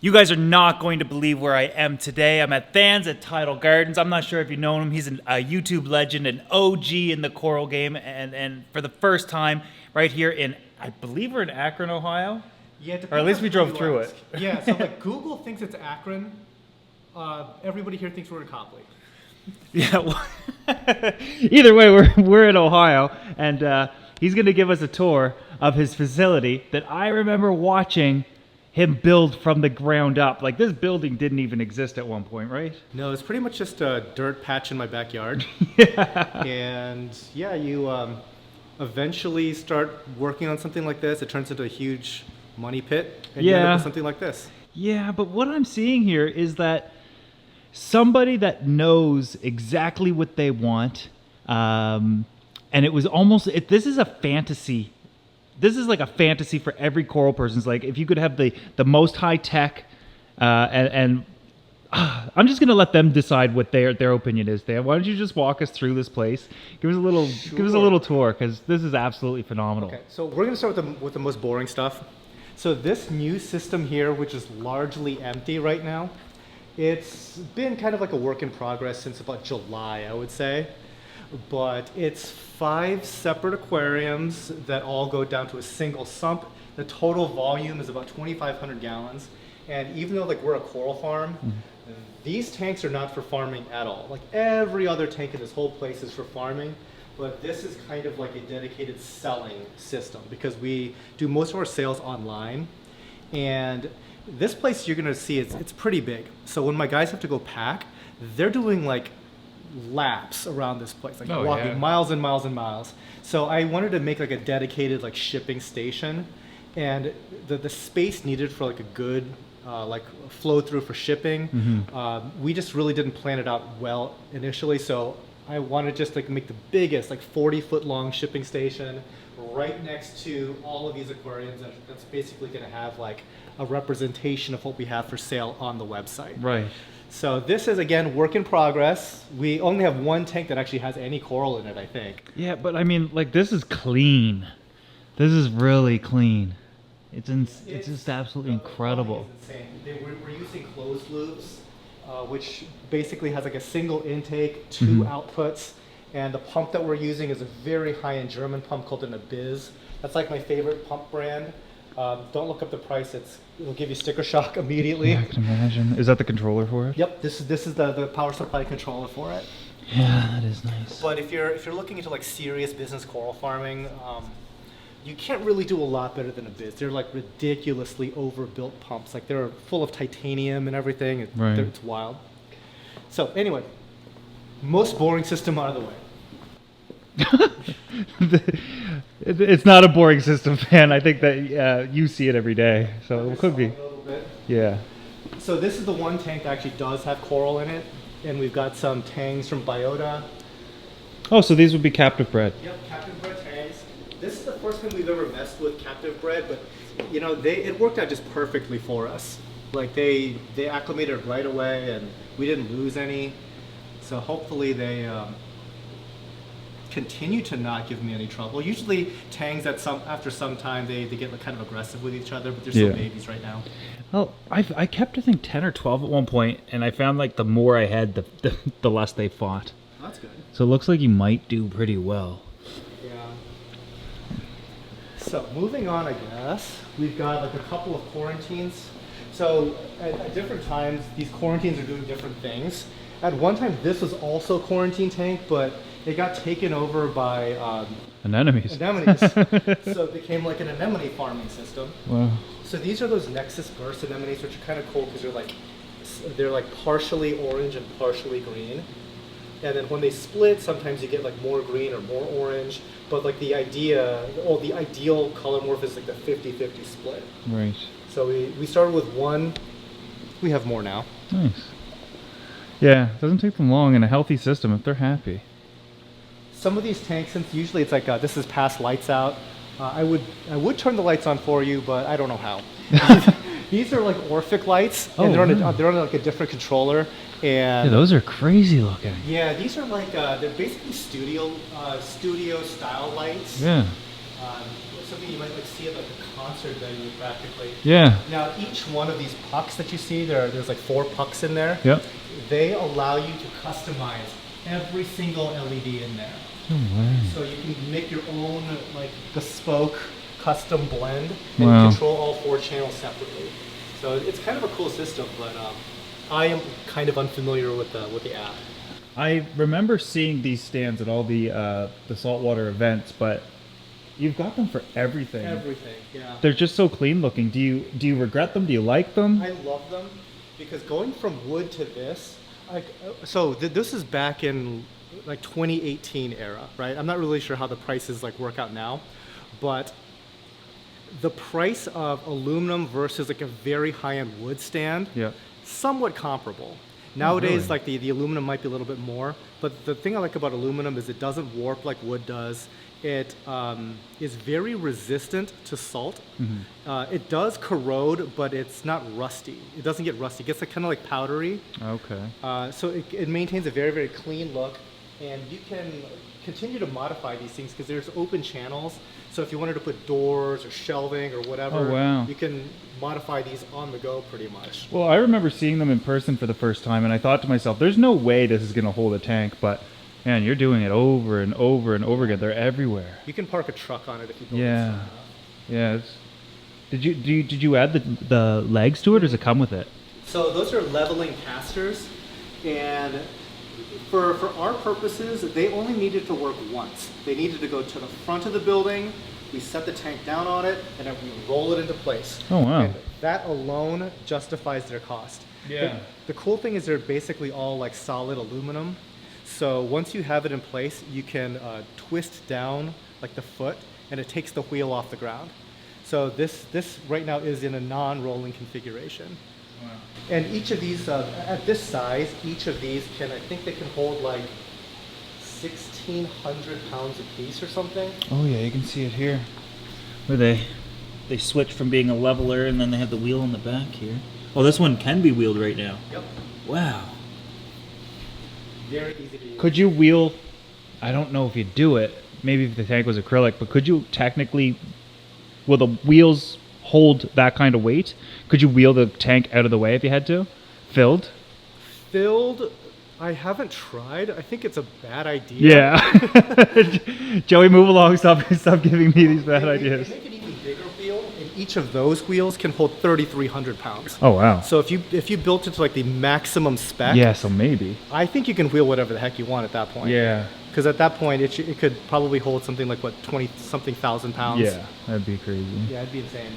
You guys are not going to believe where I am today. I'm at Than's at Tidal Gardens. I'm not sure if you know him. He's a YouTube legend, an OG in the coral game, and for the first time right here in, I believe we're in Akron, Ohio? Yeah, or at least we drove through it. Yeah, so like Google thinks it's Akron. Everybody here thinks we're in Copley. Yeah, well, either way, we're in Ohio, and he's going to give us a tour of his facility that I remember watching him build from the ground up. Like, this building didn't even exist at one point, right? No, it's pretty much just a dirt patch in my backyard. Yeah. And yeah, you eventually start working on something like this. It turns into a huge money pit, and you end up with something like this. Yeah, but what I'm seeing here is that somebody that knows exactly what they want, and it was almost, this is a fantasy. This is like a fantasy for every coral person. It's like, if you could have the most high tech, I'm just gonna let them decide what their opinion is. Dan, why don't you just walk us through this place? Give us a little tour, because this is absolutely phenomenal. Okay, so we're gonna start with the most boring stuff. So this new system here, which is largely empty right now, it's been kind of like a work in progress since about July, I would say. But it's 5 separate aquariums that all go down to a single sump. The total volume is about 2,500 gallons. And even though like we're a coral farm, these tanks are not for farming at all. Like every other tank in this whole place is for farming, but this is kind of like a dedicated selling system because we do most of our sales online. And this place you're gonna see, it's pretty big. So when my guys have to go pack, they're doing like laps around this place, like walking miles and miles and miles. So I wanted to make like a dedicated like shipping station, and the space needed for like a good like flow through for shipping. We just really didn't plan it out well initially, so I wanted just like make the biggest like 40-foot long shipping station right next to all of these aquariums. That's basically going to have like a representation of what we have for sale on the website. Right. So this is, again, work in progress. We only have one tank that actually has any coral in it, I think. Yeah, but I mean, like, this is clean. This is really clean. It's just absolutely incredible. It's insane. We're using closed loops, which basically has like a single intake, 2 outputs, and the pump that we're using is a very high-end German pump called an Abyss. That's like my favorite pump brand. Don't look up the price. It'll give you sticker shock immediately. Yeah, I can imagine. Is that the controller for it? Yep. This is the power supply controller for it. Yeah, that is nice. But if you're looking into like serious business coral farming, you can't really do a lot better than Abyss. They're like ridiculously overbuilt pumps. Like they're full of titanium and everything. It's wild. So anyway, most boring system out of the way. It's not a boring system, fan. I think that you see it every day, so it could be. A little bit. Yeah. So this is the one tank that actually does have coral in it, and we've got some tangs from Biota. Oh, so these would be captive-bred. Yep, captive-bred tangs. This is the first time we've ever messed with captive-bred, but you know, it worked out just perfectly for us. Like they acclimated right away, and we didn't lose any. So hopefully they continue to not give me any trouble. Usually tangs after some time they get like kind of aggressive with each other, but they're still babies right now. Well, I kept I think 10 or 12 at one point, and I found like the more I had, the less they fought. Oh, that's good. So it looks like you might do pretty well. Yeah. So moving on, I guess we've got like a couple of quarantines. So at different times, these quarantines are doing different things. At one time, this was also a quarantine tank, but it got taken over by anemones. So it became like an anemone farming system. Wow. So these are those Nexus burst anemones, which are kind of cool because they're like partially orange and partially green. And then when they split, sometimes you get like more green or more orange. But like the ideal color morph is like the 50-50 split. Right. So we started with one. We have more now. Nice. Yeah, it doesn't take them long in a healthy system if they're happy. Some of these tanks, since usually it's like this is past lights out, I would turn the lights on for you, but I don't know how. These are like Orphic lights, and they're on like a different controller. And yeah, those are crazy looking. Yeah, these are like they're basically studio style lights. Yeah. Something you might like see at like a concert venue practically. Yeah. Now each one of these pucks that you see, there's like 4 pucks in there. Yep. They allow you to customize every single LED in there. No way. So you can make your own like bespoke custom blend and Wow. control all 4 channels separately. So it's kind of a cool system, but I am kind of unfamiliar with the app. I remember seeing these stands at all the saltwater events, but you've got them for everything. Everything, yeah. They're just so clean looking. Do you regret them? Do you like them? I love them because going from wood to this, this is back in like 2018 era, right? I'm not really sure how the prices like work out now, but the price of aluminum versus like a very high-end wood stand, Yeah. somewhat comparable. Nowadays, really? like the aluminum might be a little bit more, but the thing I like about aluminum is it doesn't warp like wood does. It is very resistant to salt. Mm-hmm. It does corrode, but it's not rusty. It doesn't get rusty. It gets like, kind of like powdery. Okay. So it maintains a very, very clean look, and you can continue to modify these things because there's open channels. So if you wanted to put doors or shelving or whatever, Oh, wow. you can modify these on the go pretty much. Well, I remember seeing them in person for the first time, and I thought to myself, "There's no way this is going to hold a tank." But man, you're doing it over and over and over again. They're everywhere. You can park a truck on it if you build it Yeah. somehow. Yeah. Did you add the legs to it, or does it come with it? So those are leveling casters, and for our purposes, they only needed to work once. They needed to go to the front of the building, we set the tank down on it, and then we roll it into place. Oh, wow. And that alone justifies their cost. Yeah. The cool thing is they're basically all like solid aluminum. So once you have it in place, you can twist down like the foot, and it takes the wheel off the ground. So this right now is in a non-rolling configuration. Wow. And each of these, at this size, each of these I think they can hold like 1,600 pounds a piece or something. Oh yeah, you can see it here. Where they switch from being a leveler, and then they have the wheel in the back here. Oh, this one can be wheeled right now. Yep. Wow. Very easy to use. Could you wheel? I don't know if you do it. Maybe if the tank was acrylic, but could you technically, will the wheels hold that kind of weight? Could you wheel the tank out of the way if you had to? Filled? Filled, I haven't tried. I think it's a bad idea. Yeah. Joey, move along. Stop giving me these bad ideas. They make an even bigger wheel, and each of those wheels can hold 3,300 pounds. Oh wow. So if you built it to like the maximum spec, Yeah, so maybe. I think you can wheel whatever the heck you want at that point. Yeah. Because at that point, it could probably hold something like, what, 20-something thousand pounds? Yeah, that'd be crazy. Yeah, it'd be insane.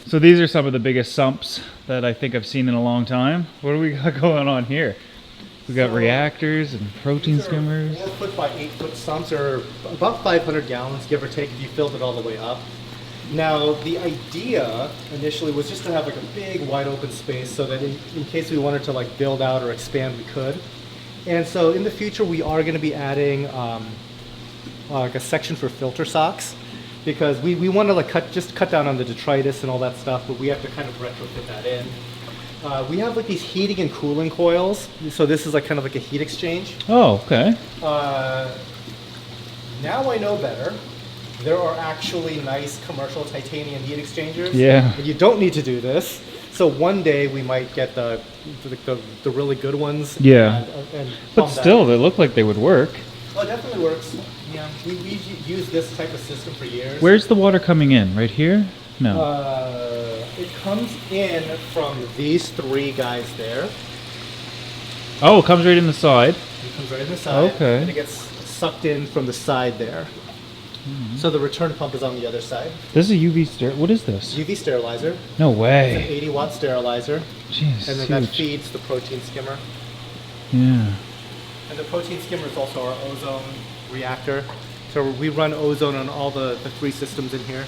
So these are some of the biggest sumps that I think I've seen in a long time. What do we got going on here? We got So, reactors and protein These are skimmers. 4 foot by 8 foot sumps are about 500 gallons, give or take, if you filled it all the way up. Now, the idea initially was just to have like a big wide open space so that in case we wanted to like build out or expand, we could. And so in the future, we are going to be adding like a section for filter socks, because we want to like cut down on the detritus and all that stuff, but we have to kind of retrofit that in. We have like these heating and cooling coils, so this is like kind of like a heat exchange. Oh, okay. Now I know better. There are actually nice commercial titanium heat exchangers. Yeah. And you don't need to do this. So one day we might get the really good ones. Yeah. And But pump that still, in. they look like they would work. Oh, it definitely works. Yeah, we've used this type of system for years. Where's the water coming in? Right here? No. It comes in from these 3 guys there. Oh, it comes right in the side. It comes right in the side. Okay. And it gets sucked in from the side there. So the return pump is on the other side. This is a UV What is this? UV sterilizer. No It's an way. 80-watt sterilizer. Jeez, And then that huge. feeds the protein skimmer. Yeah. And the protein skimmer is also our ozone reactor. So we run ozone on all the 3 systems in here.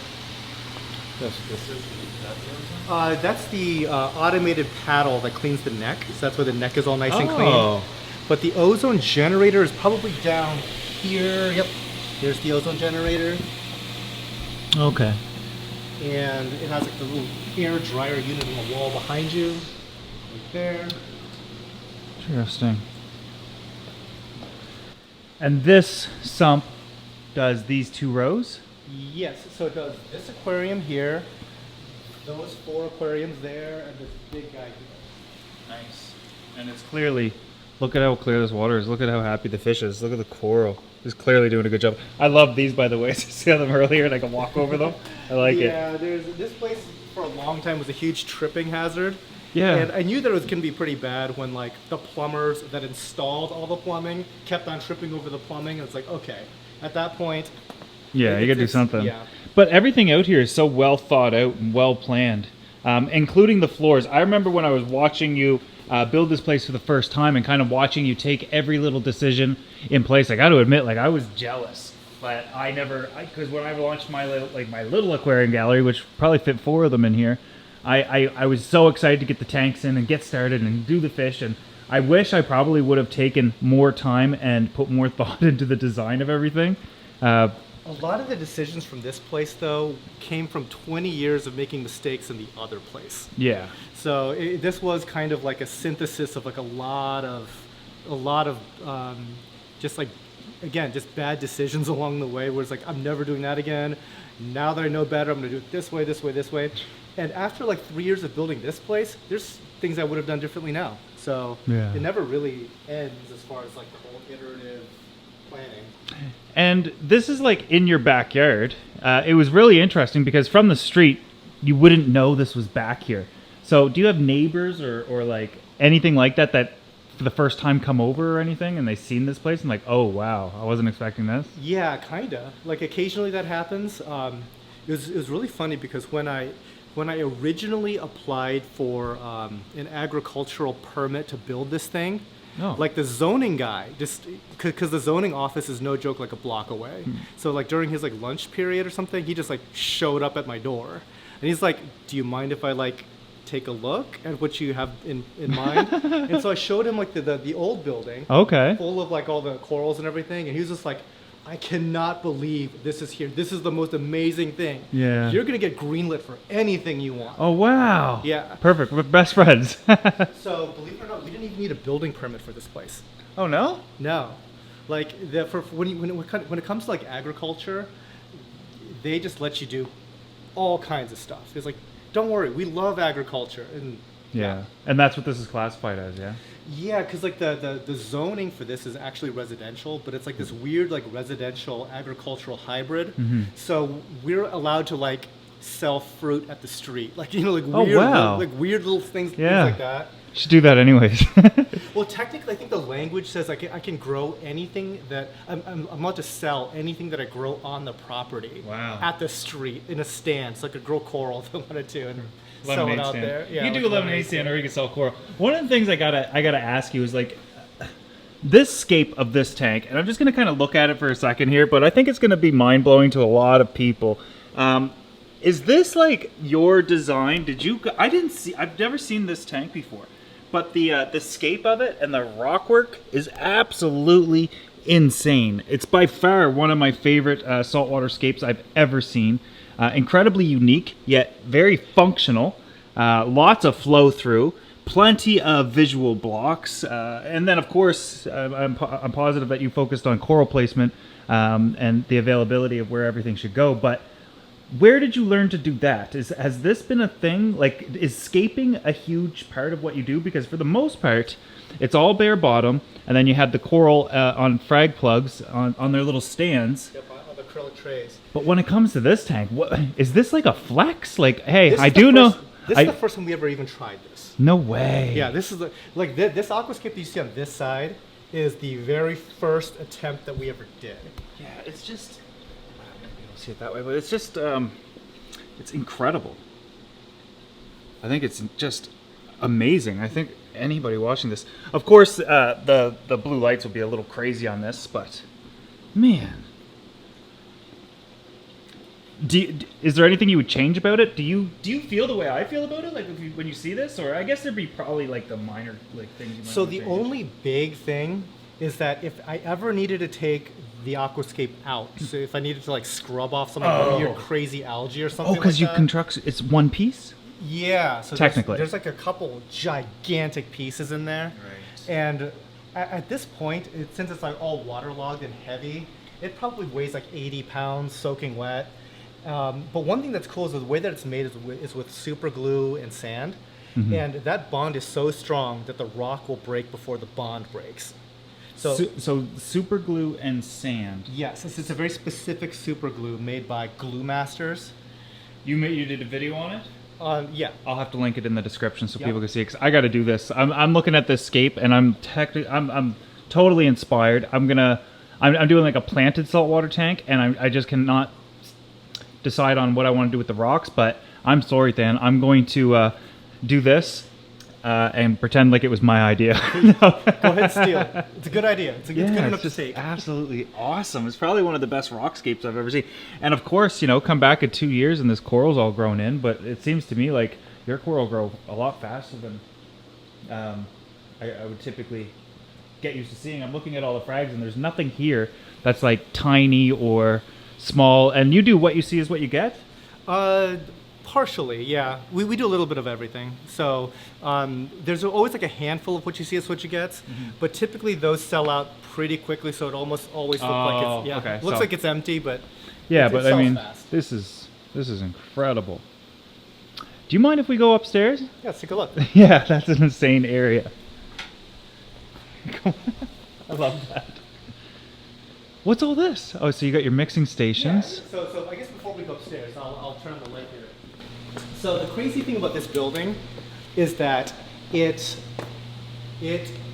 That's the automated paddle that cleans the neck. So that's where the neck is all nice and clean. Oh. But the ozone generator is probably down here. Yep. There's the ozone generator. Okay. And it has like the little air dryer unit on the wall behind you. Right there. Interesting. And this sump does these 2 rows? Yes, so it does this aquarium here, those 4 aquariums there, and this big guy here. Nice. And it's clearly, look at how clear this water is. Look at how happy the fish is. Look at the coral. It's clearly doing a good job. I love these, by the way. I saw them earlier and I can walk over them. I like it. Yeah, this place for a long time was a huge tripping hazard. Yeah. And I knew that it was going to be pretty bad when like the plumbers that installed all the plumbing kept on tripping over the plumbing. And it's like, okay, at that point. Yeah, you got to do something. Yeah. But everything out here is so well thought out and well planned, including the floors. I remember when I was watching you build this place for the first time and kind of watching you take every little decision in place. I got to admit, like I was jealous, but I never, because when I launched my little aquarium gallery, which probably fit 4 of them in here, I was so excited to get the tanks in and get started and do the fish. And I wish I probably would have taken more time and put more thought into the design of everything. A lot of the decisions from this place, though, came from 20 years of making mistakes in the other place. Yeah. So this was kind of like a synthesis of like a lot of just like, again, just bad decisions along the way where it's like, I'm never doing that again. Now that I know better, I'm going to do it this way, this way, this way. And after like 3 years of building this place, there's things I would have done differently now. So Yeah. it never really ends as far as like the whole iterative planning. And this is like in your backyard. It was really interesting because from the street, you wouldn't know this was back here. So do you have neighbors or like anything like that that for the first time come over or anything and they've seen this place and like, oh, wow, I wasn't expecting this? Yeah, kind of. Like occasionally that happens. It was really funny because when I originally applied for an agricultural permit to build this thing, like the zoning guy, just because the zoning office is no joke like a block away. So like during his like lunch period or something, he just like showed up at my door, and he's like, "Do you mind if I like take a look at what you have in mind?" And so I showed him like the old building, Okay. full of like all the corals and everything, and he was just like, I cannot believe this is here. This is the most amazing thing. Yeah. You're going to get greenlit for anything you want. Oh, wow. Yeah. Perfect. We're best friends. So, believe it or not, we didn't even need a building permit for this place. Oh, no? No. Like, when it comes to like agriculture, they just let you do all kinds of stuff. It's like, don't worry, we love agriculture. And Yeah. And that's what this is classified as, yeah? yeah, because like the zoning for this is actually residential, but it's like this weird like residential agricultural hybrid. So we're allowed to like sell fruit at the street, like like weird, wow. like weird little things, Yeah. things like that. Should do that anyways. Well, technically, I think the language says I can grow anything that I'm allowed to sell anything that I grow on the property. Wow. At the street in a stand, so I could grow coral if I wanted to and sell it Lemonade out stand. there. Yeah, you can like do a lemonade stand or you can sell coral. One of the things I gotta ask you is like this scape of this tank, and I'm just gonna kind of look at it for a second here, but I think it's gonna be mind blowing to a lot of people. Is this like your design? I've never seen this tank before, but the scape of it and the rock work is absolutely insane. It's by far one of my favorite saltwater scapes I've ever seen. Incredibly unique, yet very functional. Lots of flow through, plenty of visual blocks, and then of course I'm positive that you focused on coral placement and the availability of where everything should go. But where did you learn to do that? Has this been a thing? Like, is scaping a huge part of what you do? Because for the most part, it's all bare bottom, and then you have the coral on frag plugs on their little stands. Yep, on the acrylic trays. But when it comes to this tank, what is this like a flex? Like, hey, This I is the do know. first- This is the first time we ever even tried this. No way. Yeah, this is this aquascape that you see on this side is the very first attempt that we ever did. Yeah, it's just. I don't see it that way, but it's just. It's incredible. I think it's just amazing. I think anybody watching this, of course, the blue lights will be a little crazy on this, but man. Is there anything you would change about it? Do you feel the way I feel about it, like when you see this, or I guess there'd be probably like the minor like things you might. So want to the change. only big thing is that if I ever needed to take the aquascape out, so if I needed to like scrub off some weird crazy algae or something, because like you that, construct it's one piece. yeah, so Technically. there's like a couple gigantic pieces in there, Right. and at this point, since it's like all waterlogged and heavy, It probably weighs like 80 pounds soaking wet. But one thing that's cool is the way that it's made is with super glue and sand. And that bond is so strong that the rock will break before the bond breaks. So super glue and sand. Yes, it's a very specific super glue made by glue masters. You did a video on it? Yeah. I'll have to link it in the description so Yep. people can see it. 'Cause I got to do this. I'm looking at this scape and I'm totally inspired. I'm doing like a planted saltwater tank, and I just cannot decide on what I want to do with the rocks. But I'm sorry, Than. I'm going to do this and pretend like it was my idea. Go ahead and steal it. It's a good idea. It's good enough to take. Absolutely awesome. It's probably one of the best rockscapes I've ever seen. And of course, come back in 2 years and this coral's all grown in. But it seems to me like your coral grow a lot faster than I would typically get used to seeing. I'm looking at all the frags and there's nothing here that's like tiny or small. And you do what you see is what you get? Partially, yeah. We do a little bit of everything. So there's always like a handful of what you see is what you get, but typically those sell out pretty quickly. So it almost always looks like it's okay. Looks like it's empty, but yeah. it But I sells mean, fast. this is incredible. Do you mind if we go upstairs? Yeah, let's take a look. Yeah, that's an insane area. I love that. What's all this? Oh, so you got your mixing stations. Yeah, so I guess before we go upstairs, I'll turn on the light here. So the crazy thing about this building is that it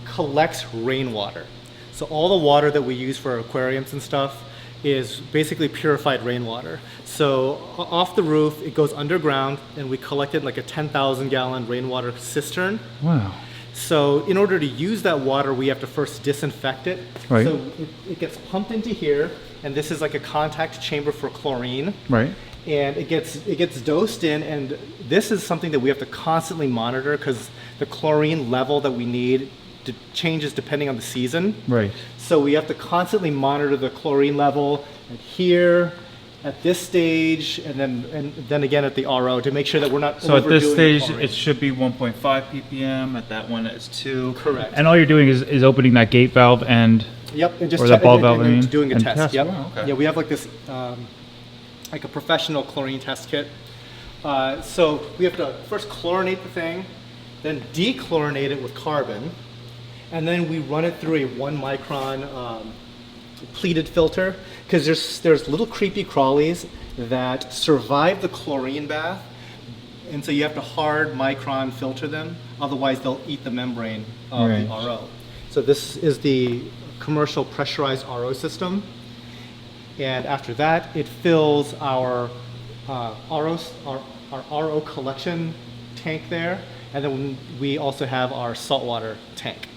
collects rainwater. So all the water that we use for aquariums and stuff is basically purified rainwater. So off the roof, it goes underground, and we collect it in like a 10,000 gallon rainwater cistern. Wow. So in order to use that water, we have to first disinfect it. Right. So it gets pumped into here, and this is like a contact chamber for chlorine. Right. And it gets dosed in, and this is something that we have to constantly monitor because the chlorine level that we need changes depending on the season. Right. So we have to constantly monitor the chlorine level at here, at this stage, and then again at the RO to make sure that we're not So at this overdoing stage, chlorine. it should be 1.5 ppm. At that one, it's 2. Correct. And all you're doing is opening that gate valve and Yep, and just or that ball valve. and doing a and test. Yep. Wow, okay. Yeah, we have like this, like a professional chlorine test kit. So we have to first chlorinate the thing, then dechlorinate it with carbon, and then we run it through a 1 micron pleated filter because there's little creepy crawlies that survive the chlorine bath, and so you have to hard micron filter them, otherwise they'll eat the membrane of the RO. So this is the commercial pressurized RO system, and after that it fills our RO collection tank there, and then we also have our saltwater tank.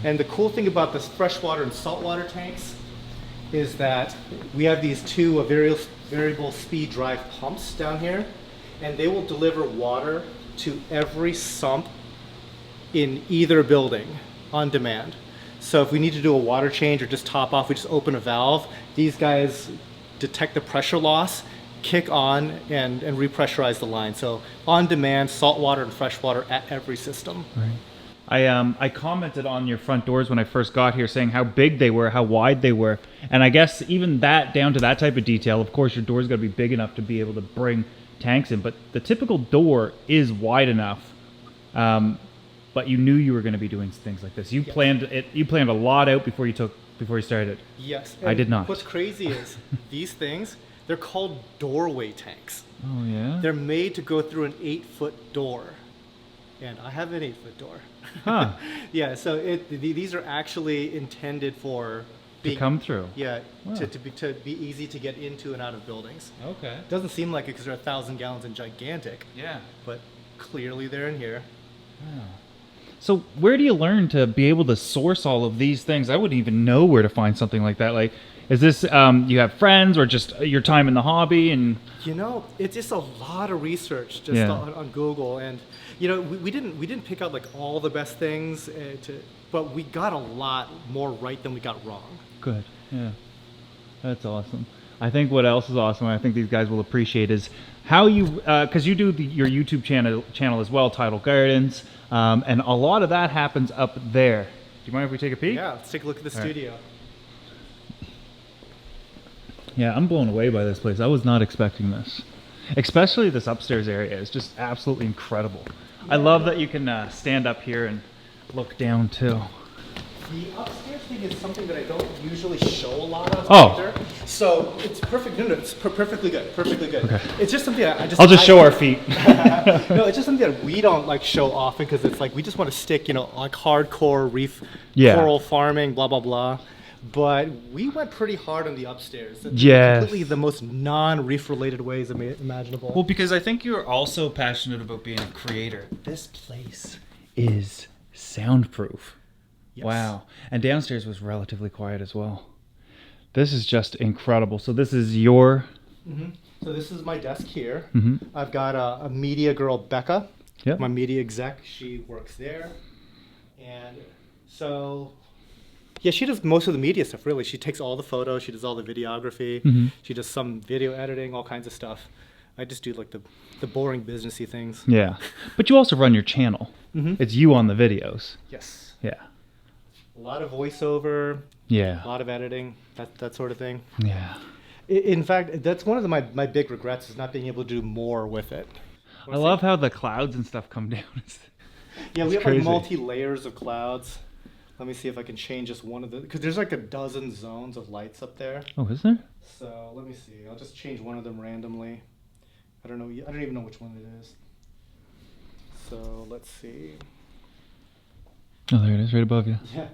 And the cool thing about this freshwater and saltwater tanks is that we have these two variable speed drive pumps down here, and they will deliver water to every sump in either building on demand. So if we need to do a water change or just top off, we just open a valve. These guys detect the pressure loss, kick on, and repressurize the line. So on demand, saltwater and freshwater at every system. Right. I commented on your front doors when I first got here saying how big they were, how wide they were. And I guess even that, down to that type of detail, of course your door's got to be big enough to be able to bring tanks in. But the typical door is wide enough. But you knew you were going to be doing things like this. You planned it. You planned a lot out before you started. Yes. I did not. What's crazy is these things, they're called doorway tanks. Oh, yeah? They're made to go through an 8-foot door. And I have an 8-foot door. Huh. Yeah, so these are actually intended for To come through. Yeah, Wow. to be easy to get into and out of buildings. Okay. Doesn't seem like it because they're 1,000 gallons and gigantic, Yeah. but clearly they're in here. Wow. So where do you learn to be able to source all of these things? I wouldn't even know where to find something like that. Like, is this you have friends or just your time in the hobby? And You know, it's just a lot of research just Yeah. on Google, and you know, we didn't pick out like all the best things, but we got a lot more right than we got wrong. good, yeah, that's awesome. I think what else is awesome, and I think these guys will appreciate, is how you, because you do your YouTube channel as well, Tidal Gardens, and a lot of that happens up there. Do you mind if we take a peek? Yeah, let's take a look at the All right. studio. Yeah, I'm blown away by this place. I was not expecting this. Especially this upstairs area is just absolutely incredible. I love that you can stand up here and look down too. The upstairs thing is something that I don't usually show a lot of. Oh. Either. So it's perfect. No, it's perfectly good. Perfectly good. Okay. It's just something I'll just show our feet. No, it's just something that we don't like show often because it's like we just want to stick, you know, like hardcore reef coral farming, blah blah blah. But we went pretty hard on the upstairs. Yes. Completely the most non-reef related ways imaginable. Well, because I think you're also passionate about being a creator. This place is soundproof. Yes. Wow. And downstairs was relatively quiet as well. This is just incredible. So this is your... Mm-hmm. So this is my desk here. Mm-hmm. I've got a media girl, Becca. Yep. My media exec. She works there. And so... yeah, she does most of the media stuff, really. She takes all the photos. She does all the videography. Mm-hmm. She does some video editing, all kinds of stuff. I just do like the boring businessy things. Yeah. But you also run your channel. Mm-hmm. It's you on the videos. Yes. Yeah. A lot of voiceover. Yeah. A lot of editing, that sort of thing. Yeah. In fact, that's one of my big regrets is not being able to do more with it. I love how the clouds and stuff come down. Yeah, we have crazy. like multi-layers of clouds. Let me see if I can change just one of the, because there's like a dozen zones of lights up there. Oh, is there? So let me see. I'll just change one of them randomly. I don't know. I don't even know which one it is. So let's see. Oh, there it is, right above you. Yeah.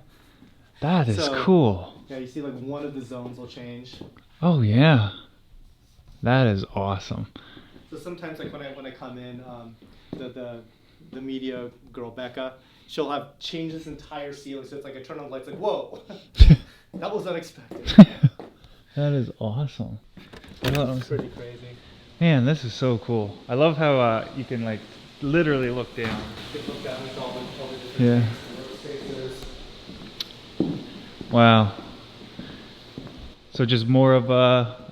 That is cool. Yeah, you see like one of the zones will change. Oh yeah, that is awesome. So sometimes like when I come in, the media girl Becca, she'll have changed this entire ceiling. So it's like I turn on the lights, like whoa, that was unexpected. That is awesome. It's pretty crazy. Man, this is so cool. I love how you can like literally look down. You can look down at all the different Yeah. spaces. Wow. So just more of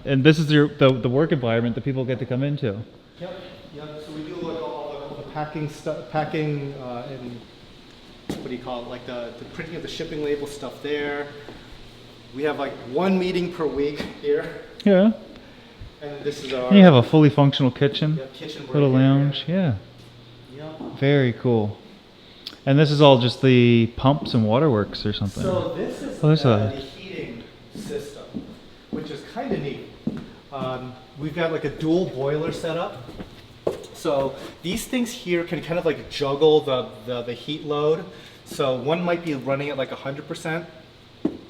and this is the work environment that people get to come into. Yep. So we do like all the packing stuff, packing and what do you call it? Like the printing of the shipping label stuff there. We have like one meeting per week here. Yeah. And this is our. And you have a fully functional kitchen. Yeah, kitchen little lounge. Yeah. Yep. Very cool. And this is all just the pumps and waterworks or something. So this is the heating system, which is kind of neat. We've got like a dual boiler setup. So these things here can kind of like juggle the heat load. So one might be running at like 100%,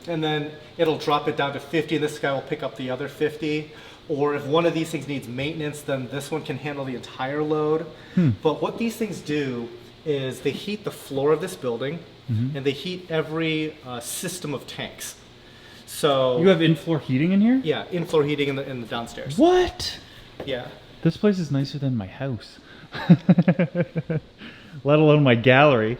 and then it'll drop it down to 50, and this guy will pick up the other 50. Or if one of these things needs maintenance, then this one can handle the entire load. But what these things do is they heat the floor of this building, and they heat every system of tanks. So you have in-floor heating in here? Yeah, in-floor heating in the downstairs. What? Yeah. This place is nicer than my house. Let alone my gallery.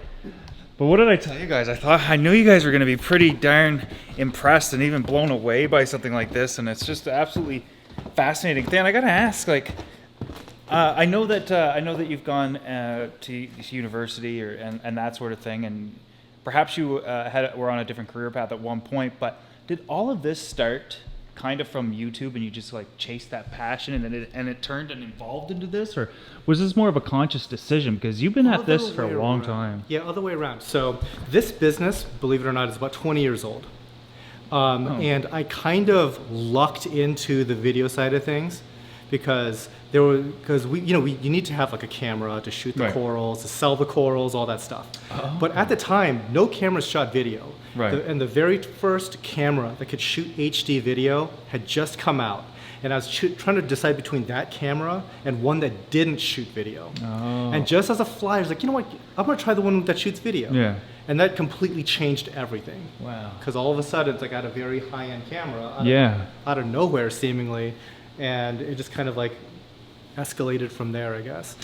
But what did I tell you guys? I knew you guys were going to be pretty darn impressed and even blown away by something like this, and it's just absolutely fascinating. Dan, I got to ask, like, I know that you've gone to university and that sort of thing, and perhaps you were on a different career path at one point. But did all of this start kind of from YouTube, and you just like chased that passion, and then it turned and evolved into this, or was this more of a conscious decision? Because you've been at this for a long time. Yeah, other way around. So this business, believe it or not, is about 20 years old. And I kind of lucked into the video side of things because you need to have like a camera to shoot the corals, to sell the corals, all that stuff. But at the time, no cameras shot video. And the very first camera that could shoot HD video had just come out. And I was trying to decide between that camera and one that didn't shoot video. And just as a flyer, I was like, you know what? I'm going to try the one that shoots video. Yeah. And that completely changed everything. Wow. Because all of a sudden, it's like I had a very high-end camera out of nowhere, seemingly. And it just kind of like escalated from there, I guess.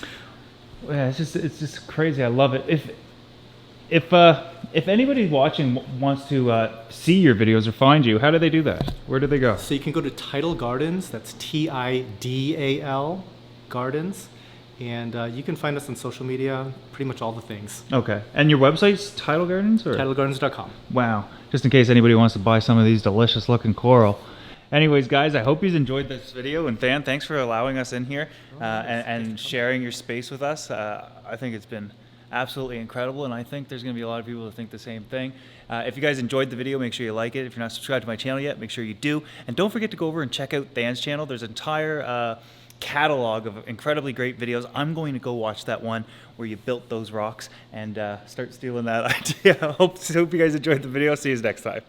Yeah, it's just crazy. I love it. If anybody watching wants to see your videos or find you, how do they do that? Where do they go? So you can go to Tidal Gardens. That's Tidal Gardens. And you can find us on social media, pretty much all the things. Okay. And your website's Tidal Gardens? Or? TidalGardens.com. Wow. Just in case anybody wants to buy some of these delicious looking coral. Anyways, guys, I hope you enjoyed this video. And Than, thanks for allowing us in here and sharing your space with us. I think it's been absolutely incredible, and I think there's going to be a lot of people that think the same thing. If you guys enjoyed the video, make sure you like it. If you're not subscribed to my channel yet, make sure you do. And don't forget to go over and check out Than's channel. There's an entire catalog of incredibly great videos. I'm going to go watch that one where you built those rocks and start stealing that idea. Hope you guys enjoyed the video. See you next time.